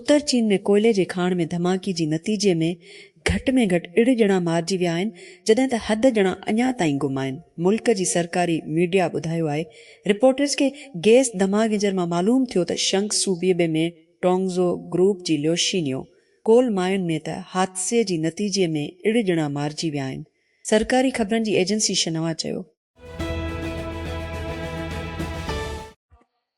उत्तर चीन में कोयले जे खाण में धमाके जे नतीजे में घटि अहिड़े ॼणा मारिजी विया आहिनि जॾहिं त हद ॼणा अञा ताईं गुम आहिनि। मुल्क जी सरकारी मीडिया ॿुधायो आहे रिपोर्टर्स खे गैस धमाके मां मालूम थियो त शंख सूबे में टोंगज़ो ग्रुप जी ल्योशीनियो कोल मायुनि में त हादसे जी नतीजे में अहिड़े ॼणा मारिजी विया आहिनि। सरकारी ख़बरनि जी एजेंसी शनवा चयो।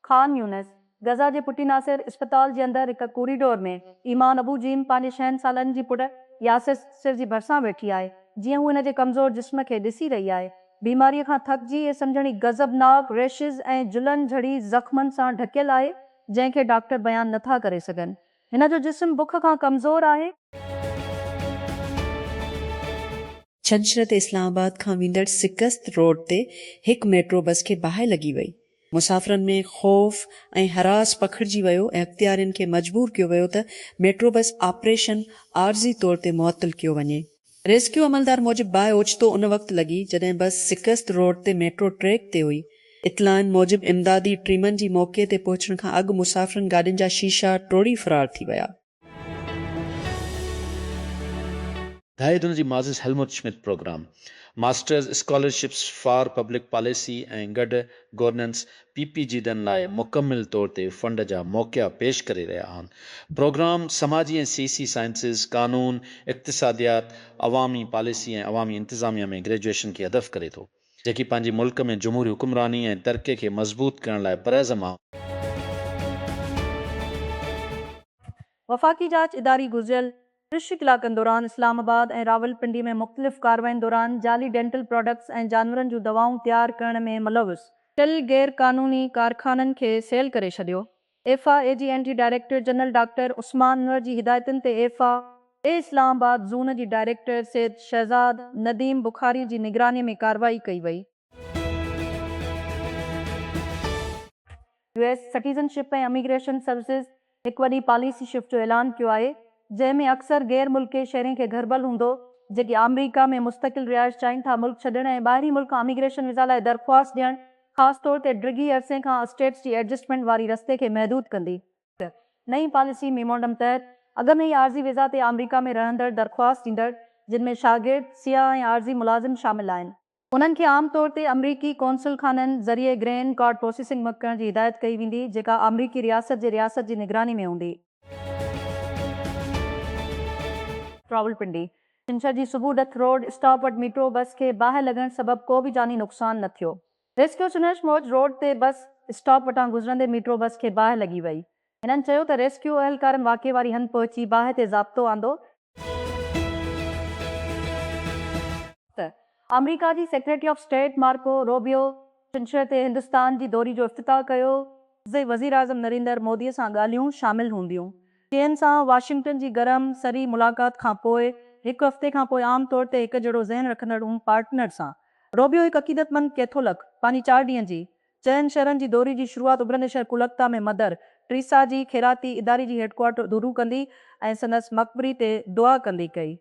खान यूनिस गज़ा जे पुटी नासिर अस्पताल जे अंदरि हिकु कॉरिडोर में ईमान अबू जीम पंहिंजे 6 सालनि जी पुट यासिर जी भरिसां वेठी आहे। जीअं हू हिन जे कमज़ोर जिस्म खे ॾिसी रही आहे, बीमारीअ खां थकिजी ऐं सम्झणी गज़बनाक रेशिस ऐं जुलन झड़ी ज़ख़्मनि सां ढकियल आहे, जंहिंखे डॉक्टर बयानु नथा करे सघनि। हिन जो जिस्म बुख खां कमज़ोर आहे। छंछर ते इस्लामाबाद खां वेंदड़ सिकस्त रोड ते हिकु मेट्रो बस खे बाहि लॻी वई। मुसाफ़िरनि में ख़ौफ़ ऐं हरास पखिड़िजी वियो ऐं अख़्तियारनि खे मजबूर कयो वियो त मेट्रो बस ऑपरेशन आर्ज़ी तौर ते मुअत्तल कयो वञे। रेस्क्यू अमलदार मूजिबि बाहि ओचितो उन वक़्तु लॻी जॾहिं बस सिकस्त रोड ते मेट्रो ट्रैक ते हुई। इतलाहनि मूजिबि इमदादी टीमनि जी मौक़े ते पहुचण खां अॻु मुसाफ़िरनि गाॾियुनि जा शीशा टोड़ी फ़रार थी विया। Dhaidun जी माज़िज़ Helmut Schmidt programme masters scholarships for public policy ऐं गॾु गवर्नेंस PPG डन लाइ मुकमिल तौर ते फंड जा मौक़िया पेश करे रहिया आहिनि। प्रोग्राम समाजी ऐं सियासी साइंसिस, कानून, इक़्तिसादियात, अवामी पॉलिसी ऐं अवामी इंतिज़ामिया में ग्रेजुएशन खे हदफ़ करे थो, जेकी पंहिंजे मुल्क में जमहूरी हुकुमरानी ऐं तरक़े खे मज़बूत करण लाइ परज़म आहे। वफ़ाक़ी जांच इदारी गुज़िरियल 30 कलाकनि दौरान इस्लामाबाद ऐं रावलपिंडी में मुख़्तलिफ़ कार्रवाइनि दौरान जाली डेंटल प्रोडक्ट्स ऐं जानवरनि जूं दवाऊं तयारु करण में मुलविस 3 गैर क़ानूनी कारखाननि खे सेल करे छॾियो। एफा ए जी anti director general doctor Usman Anwar जी हिदायतुनि ते एफा ए इस्लामाबाद ज़ोन जी डायरेक्टर सैयद शहज़ाद नदीम बुखारी जी निगरानी में कार्रवाई कई वई। US सिटीज़नशिप ऐं इमिग्रेशन सर्विसिस हिकु वॾी पॉलिसी शिफ्ट जो ऐलान कयो आहे, जंहिंमें अक्सर गैर मुल्की शहरियुनि खे घरबल हूंदो जेके अमरीका में मुस्तक़िल रिहाइश चाहिनि था मुल्क छॾण ऐं ॿाहिरीं मुल्क इमिग्रेशन वीज़ा लाइ दरख़्वास्त ॾियणु, ख़ासि तौर ते डिघी अरसे खां स्टेट्स जी एडजस्टमेंट वारी रस्ते खे महदूद कंदी। नई पॉलिसी मेमोरेंडम तहत अॻ में ई आर्ज़ी वीज़ा ते अमरीका में रहंदड़ दरख़्वास्त ॾींदड़, जिन में शागिर्द, सियाह ऐं आर्ज़ी मुलाज़िम शामिल आहिनि, उन्हनि खे आम तौर ते अमरीकी कौंसल खाननि ज़रिए ग्रीन कार्ड प्रोसेसिंग मुक्त करण जी हिदायत कई वेंदी, जेका अमरीकी रियासत जी निगरानी में हूंदी। रावलपिंडी छंछर जी सुबुह डथ रोड स्टॉप वटि मेट्रो बस खे बाहि लॻण सबबि को बि जानी नुक़सान न थियो। रेस्क्यू सुनर्श मौज रोड ते बस स्टॉप वटां गुज़रंदे मेट्रो बस खे बाहि लॻी वई। हिननि चयो त रेस्क्यू अहलकारनि वाक़े वारी हंधि पहुची बाहि ते ज़ाब्तो आंदो। अमरीका जी secretary of state Marco Rubio छंछर ते हिंदुस्तान जी दौरी जो इफ़्तिताह कयो। वज़ीर आज़म नरेंद्र मोदीअ सां ॻाल्हियूं शामिल हूंदियूं। चीन सां वाशिंगटन जी गरम सरी मुलाक़ात खां पोइ हिकु हफ़्ते खां पोइ आम तौर ते हिकु जहिड़ो ज़हन रखंदड़ पार्टनर सां रूबियो हिकु अक़ीदतमंद कैथोलिक पंहिंजी 4 ॾींहनि जी 4 शहरनि जी दौरी जी शुरूआत उभरंदे शहर कोलकाता में मदर टेरेसा जी ख़ैराती इदारे जी हेडक्वार्टर दुरू कंदी ऐं संदसि मक़बरी ते दुआ कंदी कई।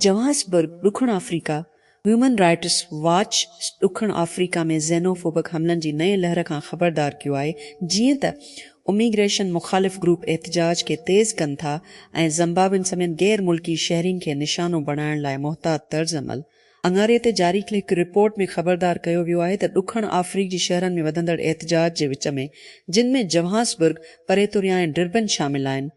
जोहान्सबर्ग ॾुखण अफ्रीका ह्यूमन राइट्स वॉच ॾुखण अफ्रीका में ज़ेनोफोबिक हमलनि जी नए लहर खां ख़बरदार कयो आहे, जीअं त इमिग्रेशन मुख़ालिफ़ ग्रुप एहतजाज खे तेज़ कनि था ऐं ज़िम्बाब्वे समेत गैर मुल्की शहरियुनि खे निशानो बणाइण लाइ मुहतात तर्ज़ अमल। अंगारे ते जारी हिकु रिपोर्ट में ख़बरदार कयो वियो आहे त ॾुखण अफ्रीकी शहरनि में वधंदड़ एहतजाज जे विच में, जिन में जोहान्सबर्ग, प्रेटोरिया ऐं डर्बन शामिल आहिनि।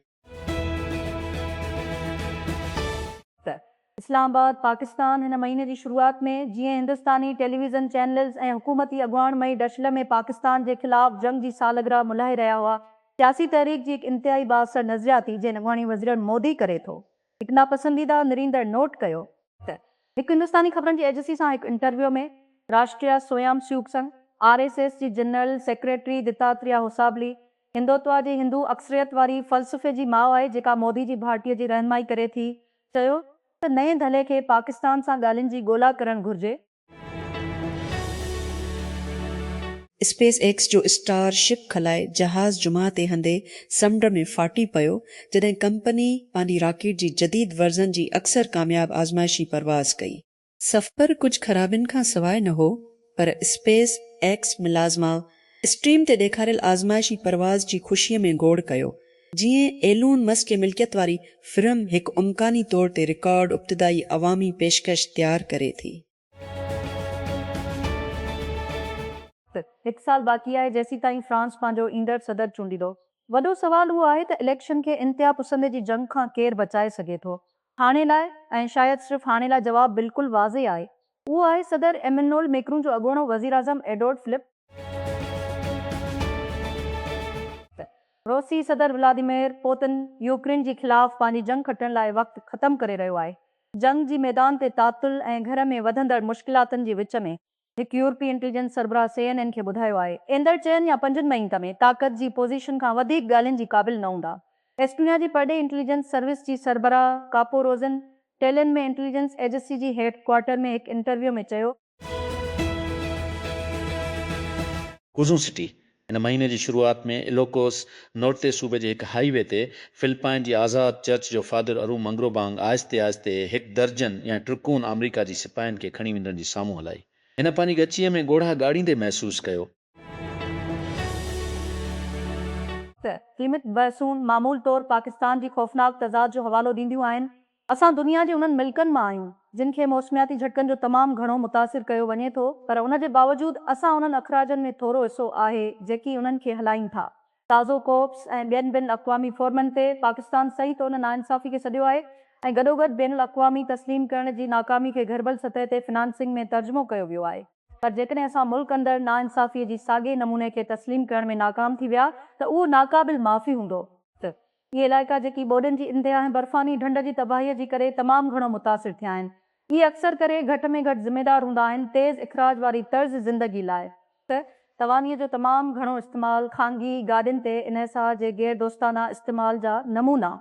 इस्लामाबाद पाकिस्तान हिन महीने जी शुरूआत में जीअं हिंदुस्तानी टेलीविज़न चैनल्स ऐं हुकूमती अॻुवाण मई डशल में पाकिस्तान जे ख़िलाफ़ जंग जी सालगिरह मुल्हाए रहिया हुआ, सियासी तहरीक जी हिकु इंतिहाई बाअसर नज़रियाती जंहिं अॻवाणी वज़ीर मोदी करे थो हिकु नापसंदीदा निरींदड़ नोट कयो त हिकु हिंदुस्तानी ख़बरनि जी एजेंसी सां हिकु इंटरव्यू में राष्ट्रीय स्वयंसेवक संघ RSS जी जनरल सेक्रेटरी दत्तात्रेय होसाबली हिंदुत्व जी हिंदू अक्सरियत वारी फ़लसफ़े जी माउ आहे जेका मोदी जी भाटीअ जी रहनुमाई करे थी, चयो त नए धले खे पाकिस्तान सां ॻाल्हियुनि जी ॻोल्हा करणु घुर्जे। स्पेस एक्स जो स्टारशिप खलाए जहाज़ जुमा ते हंधे समुंड में फाटी पियो, जॾहिं कंपनी पंहिंजी रॉकेट जी जदीद वर्ज़न जी अक्सर कामयाब आज़माइशी परवाज़ कई। सफ़र कुझु ख़राबियुनि खां सवाइ न हो, पर स्पेस एक्स मुलाज़िमा स्ट्रीम ते ॾेखारियल आज़माइशी परवाज़ जी ख़ुशीअ में गोड़ कयो जीअं एलून मस्क के मिल्कियत वारी फिल्म हिकु इम्कानी तौर ते रिकॉर्ड इब्तिदाई अवामी पेशकश तैयार करे थी। हिकु साल बाक़ी आहे जेसी ताईं फ्रांस पंहिंजो ईंदड़ सदर चूंडींदो। वॾो सवाल उहो आहे त इलेक्शन खे इंतिहा पसंदि जी जंग खां केरु बचाए सघे थो। हाणे लाइ ऐं शायदि सिर्फ़ु हाणे लाइ जवाबु बिल्कुलु वाज़े आहे। उहो आहे सदर एमेनुअल मैक्रोन जो अॻूणो वज़ीर आज़म एडोर्ड फिलिप, रूसी सदर व्लादिमीर पुतिन यूक्रेन जे ख़िलाफ़ पंहिंजी जंग खटण लाइ वक़्तु ख़तमु करे रहियो आहे। जंग जी मैदान ते तातुल ऐं घर में वधंदड़ मुश्किलातुनि जे विच में हिकु यूरोपी इंटेलिजेंस सरबराह CNN खे ॿुधायो आहे ईंदड़ 4 या 5 महीननि में ताक़त जी पोज़ीशन खां वधीक ॻाल्हियुनि जी क़ाबिल न हूंदा। एस्टोनिया जी परॾे इंटेलिजेंस सर्विस जी सरबराह कापो रोज़न टेलिन में इंटेलिजेंस एजेंसी जी हेड क्वार्टर में हिकु इंटरव्यू में चयो कुज़ू सिटी इन महीने जी शुरूआत में इलोकोस नॉर्ते सूबे जे हिकु हाईवे ते फिलिपाइन जी आज़ाद चर्च जो फादर अरू मंगरोबांग आहिस्ते आहिस्ते हिकु दर्जन या ट्रिकून अमरीका जी सिपाहियुनि खे खणी वञण जी साम्हूं हलाई। हिन पंहिंजी गचीअ में ॻोढ़ा ॻाड़ींदे महसूसु कयो त क़ीमत बहसून मामूल तौर पाकिस्तान जी ख़ौफ़नाक तज़ाद जो हवालो ॾींदियूं आहिनि। असां दुनिया जे उन्हनि मुल्कनि मां आहियूं जिन खे मौसमियाती झटकनि जो तमामु घणो मुतासिर कयो वञे थो, पर उन जे बावजूदि असां उन्हनि अख़राजनि में थोरो हिसो आहे जेकी उन्हनि खे हलाइनि था। ताज़ो कोप्स ऐं ॿियनि बिन अक़वामी फ़ोरमनि ते पाकिस्तान सही तौर नाइंसाफ़ी खे सॾियो आहे ऐं गॾोगॾु बैन अक़वामी तस्लीम करण जी नाकामी खे घरबल सतह ते फिनांसिंग में तर्जुमो कयो वियो आहे। पर जेकॾहिं असां मुल्क अंदरि नाइंसाफ़ीअ जी साॻे नमूने खे तस्लीम करण में नाकाम थी विया त उहो नाक़ाबिल माफ़ी हूंदो। त इहे इलाइक़ा जेकी ॿोॾियुनि जी इंतिहा ऐं बर्फ़ानी ढंढ जी तबाहीअ जी करे तमामु घणो मुतासिर थिया आहिनि। इहे अक्सर करे घटि में घटि ज़िम्मेदार हूंदा आहिनि तेज़ इख़राज वारी तर्ज़ ज़िंदगी लाइ। त तवानीअ जो तमामु घणो इस्तेमालु ख़ानगी गाॾियुनि ते इन्हिसार जे गैर दोस्ताना इस्तेमाल जा नमूना।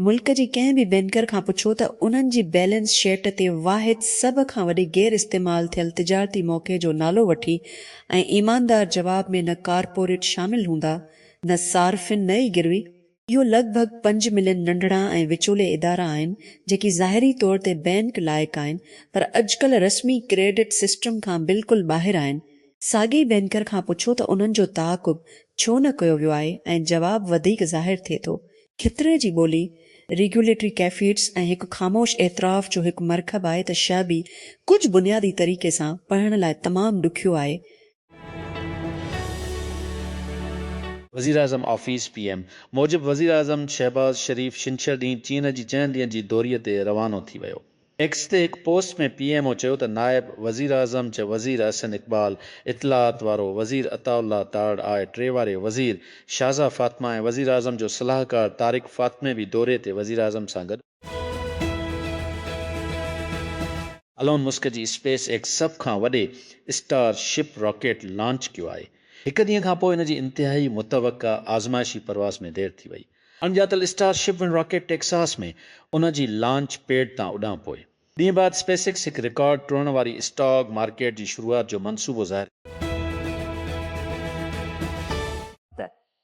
मुल्क जी कंहिं बि बैंकर खां पुछो त उन्हनि जी बैलेंस शीट ते वाहिद सभ खां वॾी गैर इस्तेमालु थियल तिजारती मौक़े जो नालो वठी ऐं ईमानदार जवाब में न कारपोरेट शामिल हूंदा न सार्फिन न ई गिरवी। इहो लॻभॻि 5 मिलियन नंढड़ा ऐं विचोले इदारा आहिनि जेकी ज़ाहिरी तौर ते बैंक लाइक़ आहिनि पर अॼुकल्ह रस्मी क्रेडिट सिस्टम खां बिल्कुलु ॿाहिरि आहिनि। साॻी बैंकर खां पुछो त उन्हनि जो ताक़ुब छो न कयो वियो आहे ऐं जवाबु वधीक ज़ाहिर थिए थो। खितरे जी ॿोली रेगुलेटरी कैफिट्स ऐं हिकु ख़ामोश एतिराफ़ जो हिकु मरकब आहे त शाबी कुझु बुनियादी तरीक़े सां पढ़ण लाइ तमामु ॾुखियो आहे। वज़ीर आज़म ऑफिस PM मूजिब वज़ीर आज़म शहबाज शरीफ़ छंछरु ॾींहुं चीन जी 4 ॾींहंनि जी दौरीअ ते रवानो थी वियो। एक्स ते हिकु पोस्ट में PMO चयो त नायब वज़ीर आज़म च वज़ीर अहसन इक़बाल, इतलात वारो वज़ीर अताउल्ला ताड़ आहे 3 वारे वज़ीर शाज़ा फ़ातिमा ऐं वज़ीर आज़म जो सलाहकार तारिक फ़ातिमे बि दौरे ते वज़ीर आज़म सां गॾु। अलोन मस्क जी स्पेस एक्स सभ खां वॾे स्टारशिप रॉकेट लॉन्च कयो आहे। हिकु ॾींहं खां पोइ इन जी इंतिहाई मुतवक़ा आज़माइशी परवाज़ में देरि थी वई। अणॼातल स्टारशिप रॉकेट टेक्सास में उन जी लॉन्च पैड तां उॾां पोइ ॾींहं बाद स्पेसएक्स हिकु रिकॉर्ड टोड़ण वारी स्टॉक मार्केट जी शुरूआत जो मंसूबो ज़ाहिर।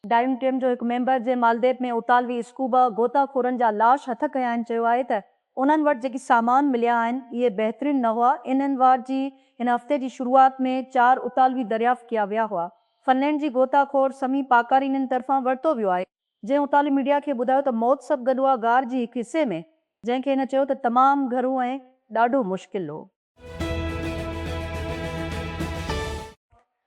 डाइविंग टीम जो हिकु मेंबर जे मालदीव में उतालवी स्कूबा गोताखोरनि जा लाश हथ कया आहिनि। चयो आहे त उन्हनि वटि जेकी सामान मिलिया आहिनि इहे बहितरीन न हुआ। इन्हनि वार जी हिन हफ़्ते जी शुरूआत में 4 उतालवी दरियाफ़्त कया विया हुआ। फिनलैंड जी गोताखोर समी पाकारीननि तरफ़ां वरितो वियो आहे जंहिं उताली मीडिया खे ॿुधायो त मौत सभु गॾु आहे गार जी हिकु हिसे में, जंहिंखे हिन चयो त तमामु घरू ऐं ॾाढो मुश्किल हो।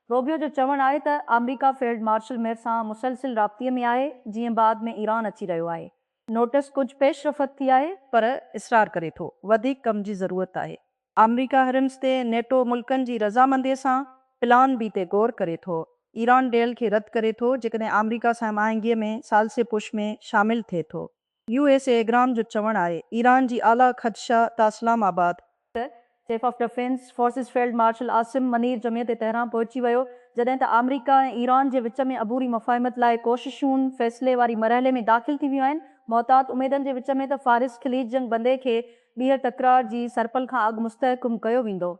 रोबियो जो चवणु आहे त अमरीका फील्ड मार्शल मेयर सां मुसलसिल राब्ते में आहे जीअं बाद में ईरान अची रहियो आहे। नोटिस कुझु पेशरफ़त थी आहे पर इसरार करे थो, वधीक कम जी ज़रूरत आहे। अमरीका हरिम्स ते नेटो मुल्कनि जी रज़ामंदीअ सां प्लान बी ते गौर करे थो। ईरान डेल खे रद्द करे थो जेकॾहिं अमरीका सां माहिंगीअ में सालसे पुश में शामिल थिए थो। USA एग्राम जो चवणु आहे ईरान जी आला ख़दशा त Islamabad. Chief of defence forces field marshal Asim मनीर जमीअ ते तेहरान पहुची वियो जॾहिं त अमरीका ऐं ईरान जे विच में अबूरी मुफ़ाहिमत लाइ कोशिशूं फ़ैसिले वारी मरहले में दाख़िल थी वियूं आहिनि। मोहतात उमेदनि जे विच में त फ़ारिस ख़लीज जंग बंदे खे ॿीहर तकरार जी सरपल खां अॻु मुस्तहकम कयो वेंदो।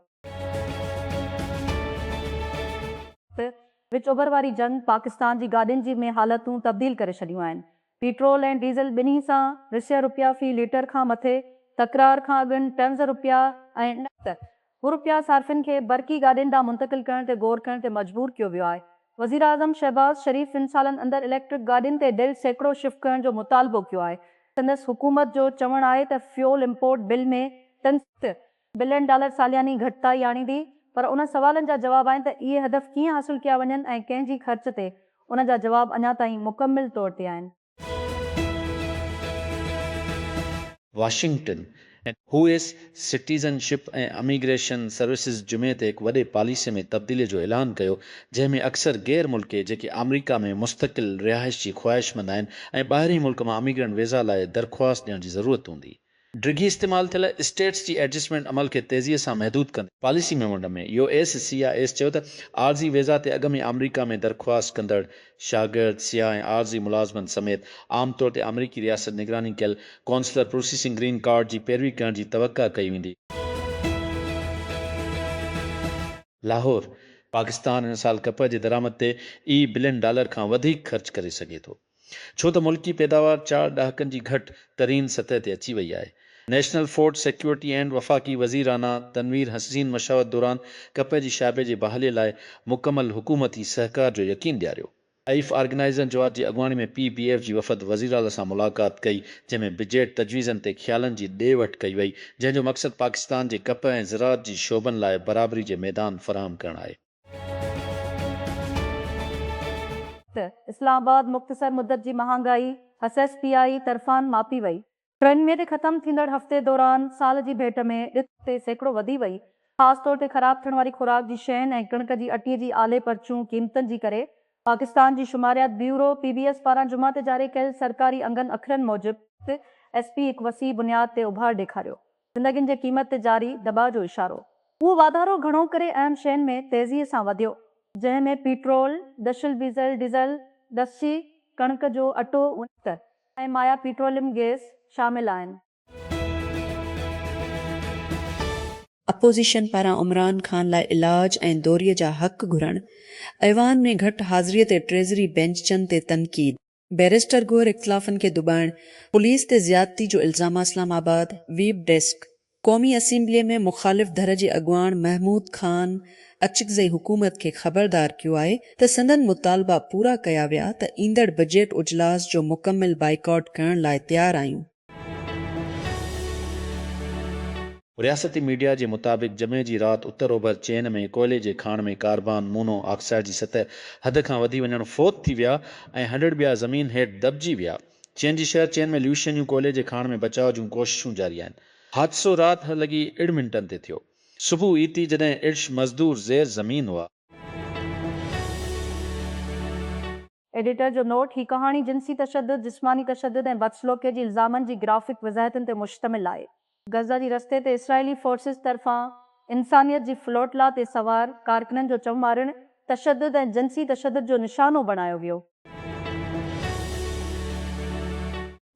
विच ओभर वारी जंग पाकिस्तान जी गाॾियुनि जी में हालतूं तब्दील करे छॾियूं आहिनि। पेट्रोल ऐं डीज़ल ॿिन्ही सां ₹100 फ़ी लीटर खां मथे, तकरार खां अॻु ₹3 ऐं हू रुपया सार्फिन खे बरकी गाॾियुनि ॾांहुं मुंतक़िल करण ते गौर करण ते मजबूर कयो वियो आहे। वज़ीर आज़म शहबाज शरीफ़ 2 सालनि अंदरि इलेक्ट्रिक गाॾियुनि ते डेढ़ सैकड़ो शिफ्ट करण जो मुतालबो कयो आहे। संदसि हुकूमत जो चवणु आहे त फ्यूल इम्पोर्ट बिल में $3 बिलियन सालियानी घटिताई आणींदी, पर उन सवालनि जा जवाब आहिनि त इहे हदफ़ कीअं हासिल कया वञनि ऐं कंहिंजी ख़र्च ते। उन जा जवाब अञा ताईं मुकमिल तौर ते आहिनि। वाशिंगटन US सिटीज़नशिप ऐं इमिग्रेशन सर्विसिज़ जुमे ते हिकु वॾे पॉलिसी में तब्दीलीअ जो ऐलान कयो, जंहिंमें अक्सर गैर मुल्की जेके अमरीका में मुस्तक़िल रिहाइश जी ख़्वाहिशमंद आहिनि ऐं ॿाहिरीं मुल्क मां इमिग्रेंट वीज़ा लाइ दरख़्वास्त ॾियण जी ज़रूरत हूंदी। डिघी इस्तेमाल थियल स्टेट्स जी एडजस्टमेंट अमल खे तेज़ीअ सां महदूद कंदे पॉलिसी मेमोरेंडम में USCIS चयो त आर्ज़ी वीज़ा ते अॻु में अमरीका में दरख़्वास्त कंदड़ शागिर्द, सियाह ऐं आर्ज़ी मुलाज़मन समेत आमतौर ते अमरीकी रियासत निगरानी कयल कौंसलर प्रोसेसिंग ग्रीन कार्ड जी पैरवी करण जी तवक़ा कई वेंदी। लाहौर पाकिस्तान हिन साल कपह जे दरामद ते $1 बिलियन खां वधीक ख़र्च करे सघे थो, छो त मुल्की पैदावार 4 ॾहाकनि जी घटि तरीन सतह ते अची वई आहे। नेशनल फूड सिक्योरिटी एंड वफ़ाक़ी वज़ीराना तनवीर हसीन मशावत दौरान कपह जी शाबे जी बहाली लाइ मुकमल हुकूमती सहकार जो यकीन ॾियारियो। आईफ ऑर्गेनाइज़र जवाद जी अॻुवाणी में PBF जी वफ़द वज़ीर आला सां मुलाक़ात कई, जंहिंमें बिजेट तजवीज़नि ते ख़्यालनि जी ॾे वठि कई वई, जंहिंजो मक़सदु पाकिस्तान जे कपह ऐं ज़राअत जी शोबनि लाइ बराबरी जे मैदान फ़राहम करणु आहे। इस्लामाबाद मुख़्तसर मुद्दत जी महांगाई SSPI तरफ़ान मापी वई। 93 ते ख़त्म थींदड़ हफ़्ते दौरान साल जी भेट में ॾिठ ते सैकड़ो वधी वई। ख़ासि तौर ते ख़राब थियण वारी खुराक जी शयुनि ऐं कणिक जी अटीअ जी आले परचूं क़ीमतनि जी करे। पाकिस्तान जी शुमारियात ब्यूरो PBS पारां जुमा ते जारी कयल सरकारी अंगनि अखरनि मूजिबि SP हिकु वसी बुनियाद ते उभार ॾेखारियो। ज़िंदगियुनि जे क़ीमत ते जारी दॿा जो इशारो। उहो वाधारो घणो करे अहम शयुनि में तेज़ीअ सां वधियो, जंहिं में पेट्रोल, दशिल डीज़ल, दस्सी, कणिक जो अटो ऐं माया पेट्रोलियम गैस शामिल आहिनि। अपोज़िशन पारां इमरान ख़ान लाइ इलाज ऐं दौरीअ जा हक़ घुरण, ऐवान में घटि हाज़िरीअ ते ट्रेज़री बेंचनि ते तनक़ीद, बैरिस्टर गोर इख़्तिलाफ़नि खे दुॿाइण, पुलिस ते ज़्यादती जो इल्ज़ाम। Islamabad weeb desk. क़ौमी असेंबलीअ में मुख़ालिफ़ धर जे अॻुवाण महमूद ख़ान अचकज़ई हुकूमत खे ख़बरदार कयो आहे त संदन मुतालबा पूरा कया विया त ईंदड़ बजट उजलास जो मुकमिल बाइकॉट करण लाइ तयारु आहियूं। रियासती मीडिया जे मुताबिक़ जमे जी राति उत्तर ओभर चीन में कोयले जे खाण में कार्बन मोनोऑक्साइड जी सतह हद खां वधी वञण फ़ौत थी विया ऐं 100 ॿिया ज़मीन हेठि दॿिजी विया। चीन जी शहर चीन में ल्यूशन कोयले जे खाण में बचाव जूं कोशिशूं जारी आहिनि। हादसो राति लॻी 1 मिंटनि ते थियो। सुबुह ई थी जॾहिं इर्श मज़दूर ज़ेर ज़मीन हुआ। एडिटर जो नोट, ही कहाणी जिनसी तशद्दुद, जिस्मानी तशद्दुद ऐं बदसलूकीअ जी इल्ज़ामनि जी ग्राफ़िक वज़ाहतुनि ते मुश्तमिल आहे। गज़ा जी रस्ते ते इसराइली फोर्सिस तरफ़ां इंसानियत जी फ्लोटला ते सवार कारकुननि जो चम मारणु तशद्दुद ऐं जिनसी तशद्दुद जो निशानो बणायो वियो।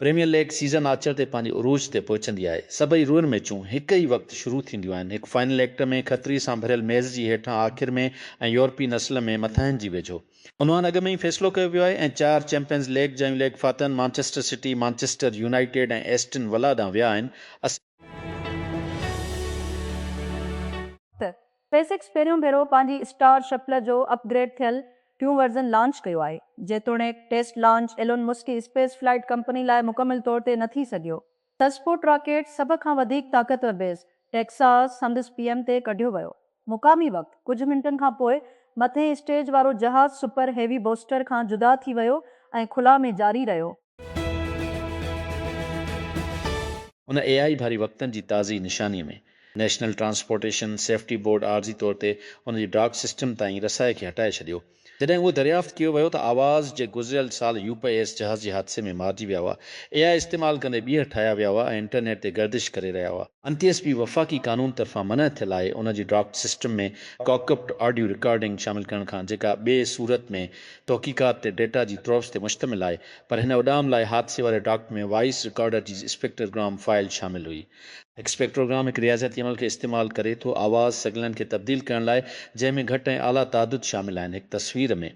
प्रीमियर लीग सीज़न आचर ते पंहिंजे उरूज ते पहुचंदी आहे। सभई रुअन मैचूं हिकु ई वक़्तु शुरू थींदियूं आहिनि। हिकु फाइनल एक्ट में खतरी सां भरियल मेज़ जी हेठां आख़िर में ऐं यूरोपी नस्ल में मथाहिन जी वेझो। उन्हनि अॻु में ई फ़ैसिलो कयो वियो आहे ऐं 4 चैंपियंस लीग जंहिं लीग फातन मैनचेस्टर सिटी, मैनचेस्टर यूनाइटेड ऐं एस्टन विला ॾांहुं विया आहिनि। स्पेसएक्स पहिरियों भेरो पंहिंजी स्टार शटल जो अपग्रेड थियल टियों वर्ज़न लॉन्च कयो आहे, जेतोणीकि टेस्ट लॉन्च एलोन मस्क की स्पेस फ्लाइट कंपनी लाइ मुकमिल तौर ते न थी सघियो। तस्पोर्ट रॉकेट सभ खां वधीक ताक़तवर बेस टेक्सास संदसि PM ते कढियो वियो। मुक़ामी वक़्तु कुझु मिंटनि खां पोइ मथे स्टेज वारो जहाज़ सुपर हेवी बूस्टर खां जुदा थी वियो ऐं खुला में जारी रहियो। उन AI भारी वक़्तनि जी ताज़ी निशानीअ में नेशनल ट्रांसपोर्टेशन सेफ्टी बोर्ड आर्ज़ी तौर ते उन जी डाक सिस्टम ताईं रसाए खे हटाए छॾियो, जॾहिं उहो दरियाफ़्त कयो वियो त आवाज़ जे गुज़िरियल साल UPS जहाज़ जे हादसे में मारिजी विया हुआ। AI इस्तेमालु कंदे ॿीहर ठाहिया विया हुआ ऐं इंटरनेट ते गर्दिश करे रहिया हुआ। NTSB वफ़ाक़ी कानून तरफ़ां मना थियल आहे उन जी डाक सिस्टम में कॉकअप्ड ऑडियो रिकॉर्डिंग शामिल करण खां, जेका ॿिए सूरत में तहक़ीक़ात ते डेटा जी त्रोस ते मुश्तमिल आहे, पर हिन उॾाम लाइ हादसे वारे डाक में वॉइस रिकॉर्डर जी स्पेक्ट्रोग्राम फाइल शामिल हुई। स्पेक्ट्रोग्राम हिकु रियाज़ती अमल खे इस्तेमालु करे थो आवाज़ सिग्नलनि खे तब्दील करण लाइ, जंहिं में घटि ऐं आला तादाद शामिल आहिनि। हिकु तस्वीर में